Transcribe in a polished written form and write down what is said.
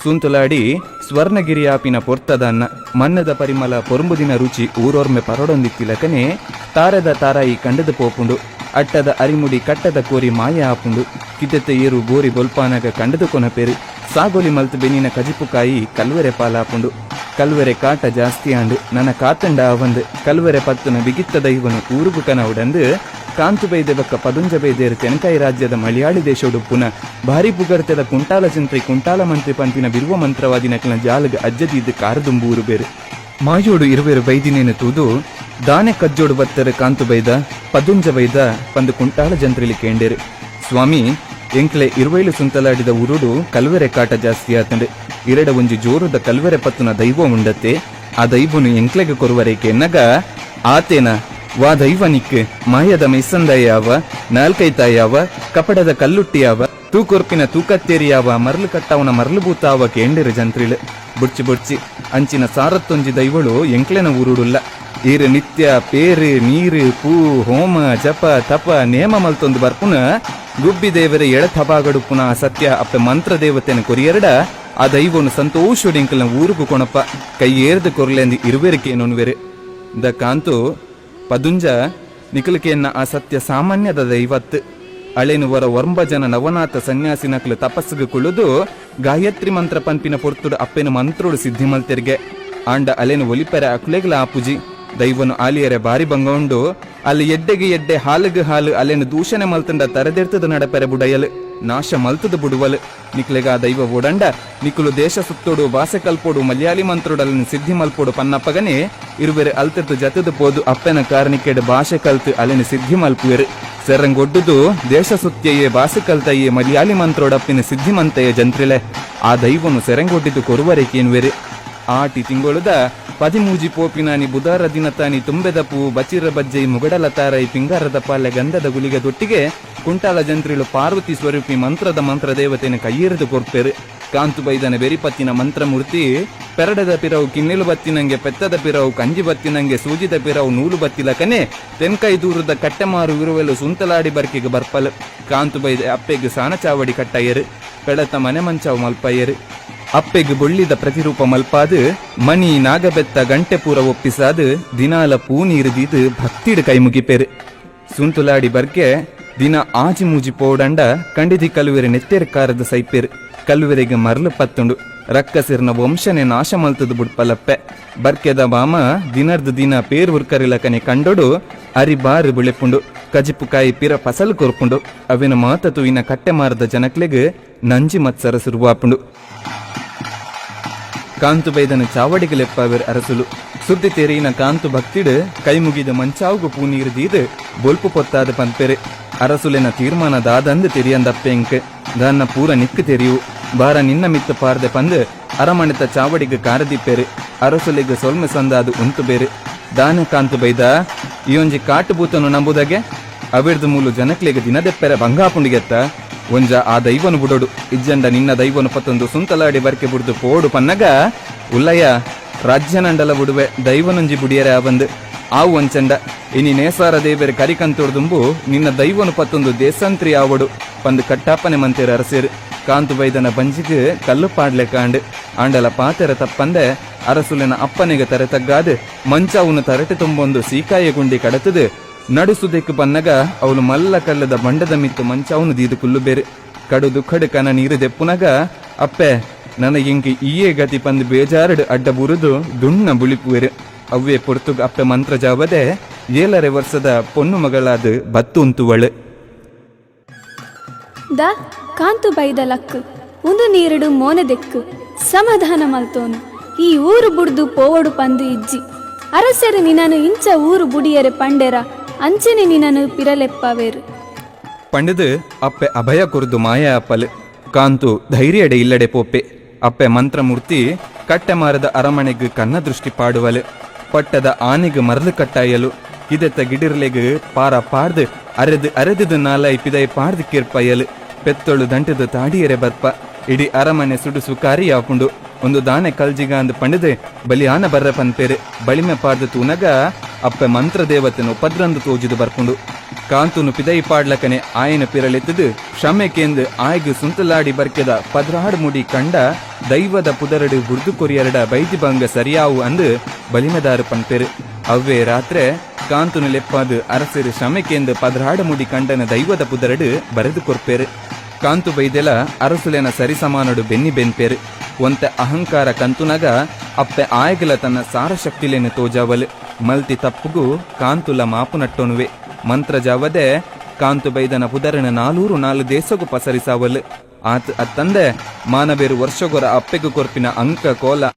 ಸೂಂತುಲಾಡಿ ಸ್ವರ್ಣಗಿರಿಯಾಪಿನ ಪೊರ್ತದ ಅನ್ನ ಮನ್ನದ ಪರಿಮಳ ಪೊರುಂಬುದಿನ ರುಚಿ ಊರೋರ್ಮೆ ಪರಡೊಂದಿತ್ತಿಲಕನೆ ತಾರದ ತಾರಾಯಿ ಕಂಡದ ಪೋಪುಂಡು ಅಟ್ಟದ ಅರಿಮುಡಿ ಕಟ್ಟದ ಕೋರಿ ಮಾಯ ಆಪುಂಡು ಕಿತೆತ್ತ ಏರು ಬೋರಿ ಬೊಲ್ಪಾನಾಗ ಕಂಡದ ಕೊನಪೇರು ಸಾಗೋಲಿ ಮಲ್ತು ಬೆನ್ನಿನ ಕಜಿಪುಕಾಯಿ ಕಲ್ವೆರೆ ಪಾಲಾಪುಂಡು ಕಲ್ವೆರೆ ಕಾಟ ಜಾಸ್ತಿ ಆಂಡು ನನ್ನ ಕಾತಂಡ ಅವಂದು ಕಲ್ವೆರೆ ಪತ್ತನ ಬಿಗಿತ್ತದ ಇವನು ಊರುಗು ಕನವುಡಂದು ಕಾಂತು ಬೈದೆ ಬಕ್ಕ ಪದುಂಜ ಬೈದೇರು ತೆನಕಾಯಿ ರಾಜ್ಯದ ಮಲಯಾಳಿ ದೇಶೋಡು ಪುನಃ ಭಾರಿ ಪುಗರ್ತದ ಕುಂಟಾಲ ಜಂತ್ರಿ ಕುಂಟಾಲ ಮಂತ್ರಿ ಪಂಪಿನ ಬಿರುವ ಮಂತ್ರವಾದಿನಕಲ ಜಾಲಗ ಅಜ್ಜದಿದ್ದು ಕಾರದುಂಬೂರು ಬೇರು ಮಾಯೋಡು ಇರುವೆರು ಬೈದಿನೇನು ತೂದು ದಾನೆ ಕಜ್ಜೋಡು ಬತ್ತರೆ ಕಾಂತು ಬೈದ ಪದುಂಜ ಬೈದ ಪಂದು ಕುಂಟಾಲ ಜಂತ್ರಿಲಿ ಕೇಂಡೇರು ಸ್ವಾಮಿ ಎಂಕ್ಲೆ ಇರುವೈಲು ಸುಂತಲಾಡಿದ ಉರುಡು ಕಲ್ವೆರೆ ಕಾಟ ಜಾಸ್ತಿ ಆತಂಡೆ ಇರಡ ಒಂಜಿ ಜೋರದ ಕಲ್ವೆರೆ ಪತ್ತುನ ದೈವ ಉಂಡತೆ ಆ ದೈವನು ಎಂಕ್ಲೆಗೆ ಕೊರುವರೇಕೆ ಎನ್ನಗ ಆತೇನ ವಾ ದೈವನಿಕ್ ಮಾಯದ ಮೆಸ್ಸಂದಯ್ಯಾವ ನಾಲ್ಕೈತಾಯಾವ ಕಪಡದ ಕಲ್ಲುಟ್ಟಿಯಾವ ತೂಕೊರ್ಪಿನ ತೂಕತ್ತೇರಿಯಾವ ಮರಳು ಕಟ್ಟವನ ಮರಳು ಬೂತಾವ ಕೇಂಡಿರು ಜಂತ್ರಿಳು ಬುಡ್ಚಿ ಬುಡ್ಚಿ ಅಂಚಿನ ಸಾರತ್ತೊಂಜಿ ದೈವಳು ಎಂಕ್ಲೆನ ಊರುಡುಲ್ಲ ಈರು ನಿತ್ಯ ಪೇರು ನೀರು ಪೂ ಹೋಮ ಜಪ ತಪ ನೇಮ ಮಲ್ತೊಂದು ಬರ್ಪುನ ಗುಬ್ಬಿ ದೇವರ ಎಳತಬಾಗಡು ಪುನಃ ಸತ್ಯ ಅಪ್ಪ ಮಂತ್ರ ದೇವತೆನ ಕೊರಿಯರಡ ಆ ದೈವನು ಸಂತೋಷುಡೆಂಕಲ್ನ ಊರುಗು ಕೊಣಪ ಕೈ ಏರ್ದು ಕೊರ್ಲೆಂದು ಇರುವೆರಿಕೇನೊನ್ವೆರೆ ದ ಕಾಂತು ಪದುಂಜ ನಿಕಲಿಕೆಯನ್ನ ಆ ಸತ್ಯ ಸಾಮಾನ್ಯದ ದೈವತ್ ಅಳೆನು ವರ 9 ಜನ ನವನಾಥ ಸನ್ಯಾಸಿ ನಕಲು ತಪಸ್ಸಿಗೆ ಕುಳಿದು ಗಾಯತ್ರಿ ಮಂತ್ರ ಪಂಪಿನ ಪೊರ್ತುಡು ಅಪ್ಪೆನ ಮಂತ್ರೋಡು ಸಿದ್ಧಿ ಮಲ್ತೆರ್ಗೆ ಆಂಡ ಅಲೆನು ಒಲಿಪೆರೆ ಅಕುಲೆಗ್ಲ ಆಪುಜಿ ದೈವನು ಆಲಿಯರೆ ಬಾರಿ ಬಂಗೊಂಡು ಅಲ್ಲಿ ಎಡ್ಡೆಗೆ ಎಡ್ಡೆ ಹಾಲುಗೆ ಹಾಲು ಅಲೆನು ದೂಷಣೆ ಮಲ್ತಂಡ ತರದೆರ್ತದ ನಡಪೆರೆ ಬುಡಯಲು ನಾಶ ಮಲ್ತದ ಬುಡುವಲು ನಿಕ್ಲೆಗ ಆ ದೈವ ಓಡಂಡ ನಿಕುಲು ದೇಶ ಸುತ್ತೋಡು ಭಾಷೆ ಕಲ್ಪೋಡು ಮಲಯಾಳಿ ಮಂತ್ರೋಡಲ್ಲಿನ ಸಿದ್ಧಿ ಮಲ್ಪೋಡು ಪನ್ನಪ್ಪಗನೆ ಇರುವೆರೆ ಅಲ್ತಿರ್ತು ಜತದ ಪೋದು ಅಪ್ಪನ ಕಾರಣಕ್ಕೆಡು ಭಾಷೆ ಕಲ್ತು ಅಲೆನು ಸಿದ್ಧಿ ಮಲ್ಪುವೆರು ಸೆರಂಗೊಡ್ಡುದು ದೇಶ ಸುತ್ತಿಯೇ ಭಾಷೆ ಕಲ್ತಯ್ಯೇ ಮಲಯಾಳಿ ಮಂತ್ರೋಡಪ್ಪಿನ ಸಿದ್ಧಿ ಮಂತೆಯ ಜಂತ್ರಿಲೆ ಆ ದೈವನು ಸೆರಂಗೊಡ್ಡಿದ್ದು ಕೊರುವರೇಕೇನ್ವೆರೆ ಆಟಿ ತಿಂಗೊಳುದ 13 ಪೋಪಿನಾನಿ ಬುಧಾರ ದಿನ ತಾನಿ ತುಂಬೆದ ಪೂ ಬಚಿರ ಬಜ್ಜೈ ಮುಗಡಲ ತಾರೈ ಪಿಂಗಾರದ ಪಾಲ್ಯ ಗಂಧದ ಗುಲಿಗೆ ದೊಟ್ಟಿಗೆ ಕುಂಟಾಲ ಜಂತ್ರಿಲು ಪಾರ್ವತಿ ಸ್ವರೂಪಿ ಮಂತ್ರ ದೇವತೆನ ಕೈಯೆರೆದು ಕೊರ್ಪೆರು ಕಾಂತು ಬೈದನ ಬೆರಿಪತ್ತಿನ ಮಂತ್ರಮೂರ್ತಿ ಪೆರಡದ ಪಿರವು ಕಿನ್ನೆಲು ಬತ್ತಿನಂಗೆ ಪೆತ್ತದ ಪಿರವು ಕಂಜಿ ಬತ್ತಿನಂಗೆ ಸೂಜಿದ ಪಿರವು ನೂಲು ಬತ್ತಿಲಕನೆ ತೆನ್ಕೈ ದೂರದ ಕಟ್ಟೆಮಾರು ಇರುವೆಲು ಸುಂತಲಾಡಿ ಬರ್ಕಿಗೆ ಬರ್ಪಲು ಕಾಂತು ಬೈದ ಅಪ್ಪೆಗೆ ಸಾನ ಚಾವಡಿ ಕಟ್ಟಯ್ಯರು ಪೆಳತ ಮನೆ ಮಂಚಾವು ಮಲ್ಪಯ್ಯರು ಅಪ್ಪೆಗೆ ಬೊಳ್ಳಿದ ಪ್ರತಿರೂಪ ಮಲ್ಪಾದು ಮಣಿ ನಾಗಬೆತ್ತ ಗಂಟೆ ಪೂರ ಒಪ್ಪಿಸಾದು ದಿನಾಲ ಪೂ ನೀರುದಿದು ಭಕ್ತಿಡು ಕೈ ಮುಗಿಪೇರು ಸುಂತುಲಾಡಿ ಬರ್ಗೆ ದಿನ ಆಜಿ ಮೂಜಿ ಪೋಡಂಡ ಕಂಡಿದಿ ಕಲುವೆರೆ ನೆತ್ತೆರಕಾರದ ಸೈಪೇರು ಕಲುವೆರೆಗೆ ಮರಳು ಪತ್ತುಂಡು ರಕ್ಕಸಿರ್ನ ವಂಶನೆ ನಾಶ ಮಲ್ತದು ಬುಡ್ಪಲಪ್ಪೆ ಬರ್ಕೆದ ಬಾಮ ದಿನರ್ದು ದಿನ ಪೇರು ಉರ್ಕರಿಲಕನೆ ಕಂಡೊಡು ಅರಿ ಬಾರು ಬುಳೆಪುಂಡು ಕಜಿಪುಕಾಯಿ ಪಿರ ಫಸಲು ಕೊರ್ಪುಂಡು ಅವಿನ ಮಾತ ತುವಿನ ಕಟ್ಟೆ ಮಾರದ ಜನಕ್ಲೆಗೆ ನಂಜಿ ಮತ್ಸರ ಸುರುವಾಪುಂಡು ಕಾಂತು ಬೈದನ ಚಾವಡಿಗೆ ಲೆಪ್ಪವೆರ್ ಅರಸುಲು ಸುದ್ದಿ ತೆರೆಯಿನ ಕಾಂತು ಭಕ್ತಿಡು ಕೈ ಮುಗಿದ ಮಂಚಾವುಗು ಪೂನೀರು ದೀದು ಬೊಲ್ಪು ಪೊತ್ತಾದ ಪಂಪೆರೆ ಅರಸುಲೆನ ತೀರ್ಮಾನ ದಾದಂದು ತೆರಿಯಂದಪ್ಪೆಂಕ್ ದಾನ್ನ ಪೂರ ನಿಕ್ಕು ತೆರಿಯು ಬಾರ ನಿನ್ನ ಮಿತ್ತ ಪಾರ್ದೆ ಪಂದು ಅರಮಣಿತ ಚಾವಡಿಗೆ ಕಾರದಿಪ್ಪೆರು ಅರಸುಲೆಗೆ ಸೊಲ್ಮೆ ಸಂದಾದು ಉಂಟು ಬೇರೆ ದಾನ ಕಾಂತು ಬೈದ ಈಯೊಂಜಿ ಕಾಟು ಬೂತನು ನಂಬುದಾಗೆ ಅವಿರ್ದು ಮೂಲು ಜನಕ್ಲೆಗೆ ದಿನದೆಪ್ಪೆರೆ ಬಂಗಾಪುಂಡಿಗೆತ್ತ ಒಂಜ ಆ ದೈವನು ಬುಡೋಡು ಇಜ್ಜಂಡ ನಿನ್ನ ದೈವನು ಪತ್ತೊಂದು ಸುಂತಲಾಡಿ ಬರ್ಕೆ ಬುಡ್ದು ಪೋಡು ಪನ್ನಗ ಉಲ್ಲಯ್ಯ ರಾಜ್ಯನಂಡಲ ಬುಡುವೆ ದೈವನೊಂಜಿ ಬುಡಿಯರೆ ಆವಂದು ಆವು ಒಂಚಂಡ ಇನಿ ನೇಸಾರ ದೇವರೆ ಕರಿಕಂತೋಡ್ದುಂಬು ನಿನ್ನ ದೈವನು ಪತ್ತೊಂದು ದೇಸಂತ್ರಿ ಆವಡು ಪಂದು ಕಟ್ಟಾಪನೆ ಮಂತೇರು ಅರಸೇರು ಕಾಂತು ಬೈದನ ಬಂಜಿಗೆ ಕಲ್ಲು ಪಾಡ್ಲೆ ಕಾಂಡು ಆಂಡಲ ಪಾತೆರ ತಪ್ಪಂದೆ ಅರಸುಲಿನ ಅಪ್ಪನಿಗೆ ತರೆ ತಗ್ಗಾದು ಮಂಚಾವುನು ತರಟೆ ತುಂಬೊಂದು ಸೀಕಾಯ ಗುಂಡಿ ಕಡತದು ನಡುಸುದೆಕ್ಕು ಬನ್ನಗ ಅವಳು ಮಲ್ಲ ಕಲ್ಲದ ಬಂಡದ ಮಿತ್ತು ಮಂಚಾವುನು ದೀದು ಕುಲ್ಲು ಬೇರೆ ಕಡುದು ಕಡುಕನ ನೀರು ದೆಪ್ಪುನಗ ಅಪ್ಪೆ ನನಗಿಂಗೆ ಈಯೇ ಗತಿ ಪಂದು ಬೇಜಾರಡು ಅಡ್ಡ ಬುರುದು ದುಣ್ಣ ಬುಳಿಪುವೆರು ಅವ್ವೇ ಪೊರ್ತುಗ ಅಪ್ಪೆ ಮಂತ್ರ ಜಾವದೆ 7 ವರ್ಷದ ಪೊನ್ನು ಮಗಳಾದ ಬತ್ತುಂತುವಳು ದ ಕಾಂತು ಬೈದ ಲಕ್ಕು ಒಂದು ನೀರುಡು ಮೋನೆದೆಕ್ಕು ಸಮಾಧಾನ ಮಲ್ತೋನು ಈ ಊರು ಬುಡ್ದು ಪೋವಡು ಪಂದು ಇಜ್ಜಿ ಅರಸರು ನಿನ್ನನು ಇಂಚ ಊರು ಬುಡಿಯರೆ ಪಂಡೆರ ಅಂಚನೆ ನಿನ್ನನು ಪಿರಲೆಪ್ಪವೇರು ಪಂಡದು ಅಪ್ಪೆ ಅಭಯ ಕುರ್ದು ಮಾಯ ಅಪ್ಪಲು ಕಾಂತು ಧೈರ್ಯಡೆ ಇಲ್ಲಡೆ ಪೋಪೆ ಅಪ್ಪೆ ಮಂತ್ರಮೂರ್ತಿ ಕಟ್ಟೆ ಮಾರದ ಅರಮನೆಗೆ ಕನ್ನ ದೃಷ್ಟಿ ಪಾಡುವಲು ಪಟ್ಟದ ಆನೆಗೆ ಮರಳು ಕಟ್ಟಾಯಲು ಇದೆತ್ತ ಗಿಡಿರ್ಲೆಗೆ ಪಾರ ಪಾಡ್ದು ಅರೆದು ನಾಲೈ ಪಿದೈ ಪಾಡ್ದು ಕಿರ್ಪಯ್ಯಲು ಪೆತ್ತೊಳು ದಂಟದ ತಾಡಿಯರೆ ಬರ್ಪ ಇಡೀ ಅರಮನೆ ಸುಡುಸು ಕಾರಿಯಾಪುಂಡು ಒಂದು ದಾನೆ ಕಲ್ಜಿಗ ಅಂದು ಪಂಡದೆ ಬಲಿಯಾನ ಬರ್ರ ಪನ್ಪೇರೆ ಬಳಿಮೆ ಪಾಡ್ದು ತೂನಗ ಅಪ್ಪೆ ಮಂತ್ರ ದೇವತೆನು ಪದ್ರಂದು ತೋಜಿದು ಬರ್ಪುಂಡು ಕಾಂತುನು ಪಿದೈ ಪಾಡ್ಲಕನೆ ಆಯನ ಪಿರಳೆತ್ತದು ಕ್ಷಮೆಕೆಂದು ಆಯ್ಗು ಸುಂತಲಾಡಿ ಬರ್ಕೆದ 16 ಮುಡಿ ಕಂಡ ದೈವದ ಪುದರಡು ಬುರ್ದು ಕೊರಿಯರಡ ಬೈದಿ ಬಂಗ ಸರಿಯಾವು ಅಂದು ಬಲಿಮೆದಾರು ಪನ್ಪೆರು. ಅವ್ವೇ ರಾತ್ರೆ ಕಾಂತುನು ಲೆಪ್ಪಾದು ಅರಸರು ಕ್ಷಮೆಕೆಂದು 16 ಮುಡಿ ಕಂಡನ ದೈವದ ಪುದರಡು ಬರೆದು ಕೊರ್ಪೇರು. ಕಾಂತು ಬೈದೆಲ ಅರಸುಲೆನ ಸರಿಸಮಾನಡು ಬೆನ್ನಿ ಬೆನ್ಪೇರು. ಒಂತೆ ಅಹಂಕಾರ ಕಂತುನಗ ಅಪ್ಪೆ ಆಯಗಲ ತನ್ನ ಸಾರಶಕ್ತಿಲೇನು ತೋಜಾವಲು ಮಲ್ತಿ ತಪ್ಪುಗೂ ಕಾಂತುಲ ಮಾಪು ನಟ್ಟೊನುವೆ. ಮಂತ್ರ ಜಾವದೆ ಕಾಂತು ಬೈದನ ಪುದರನ 404 ದೇಶಗೂ ಪಸರಿಸಾವಲು. ಆತ ಅತ್ತಂದೆ ಮಾನಬೇರು ವರ್ಷಗೊರ ಅಪ್ಪೆಗೂ ಕೊರ್ಪಿನ ಅಂಕ ಕೋಲ